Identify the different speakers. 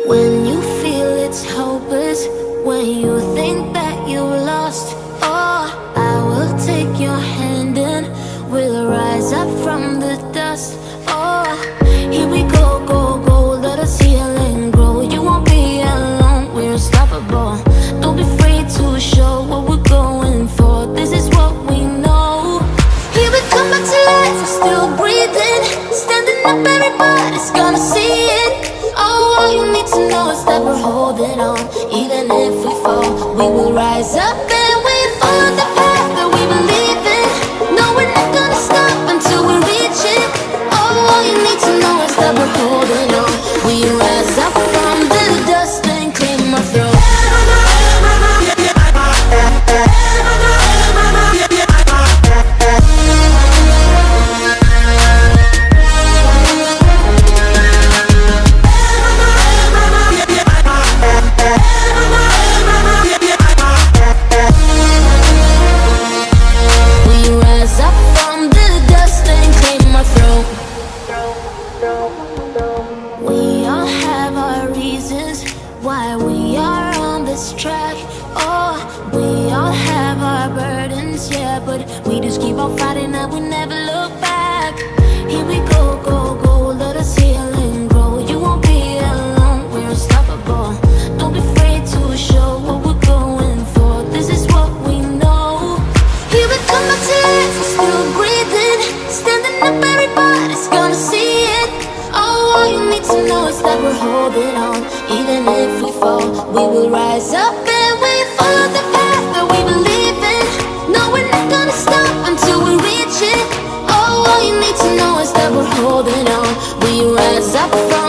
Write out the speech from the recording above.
Speaker 1: When you feel it's hopeless, when you think that you lost, oh, I will take your hand and we'll rise up from the dust. Oh, here we go, go, go, let us heal and grow. You won't be alone, we're unstoppable. Don't be afraid to show what we're going for. This is what we know. Here we come back to life, we're still breathing. Standing up, everybody's gonna see it. Oh, all you need to know is that we're holding on. Even if we fall, we will rise up and we follow the path that we believe in. No, we're not gonna stop until we reach it. Oh, all you need to know is that we're holding on. We rise up from the dust and claim our throne. We all have our reasons why we are on this track. Oh, we all have our burdens, yeah, but we just keep on fighting and we never look back. Here we go, go, go, let us heal and grow. You won't be alone, we're unstoppable. Don't be afraid to show what we're going for. This is what we know. Here we come back to life, we're still breathing. Standing up, everybody's gonna see it. Oh, all you need to know is that we're holding on. Even if we fall, we will rise up and we follow the path that we believe in. No, we're not gonna stop until we reach it. Oh, all you need to know is that we're holding on. We rise up from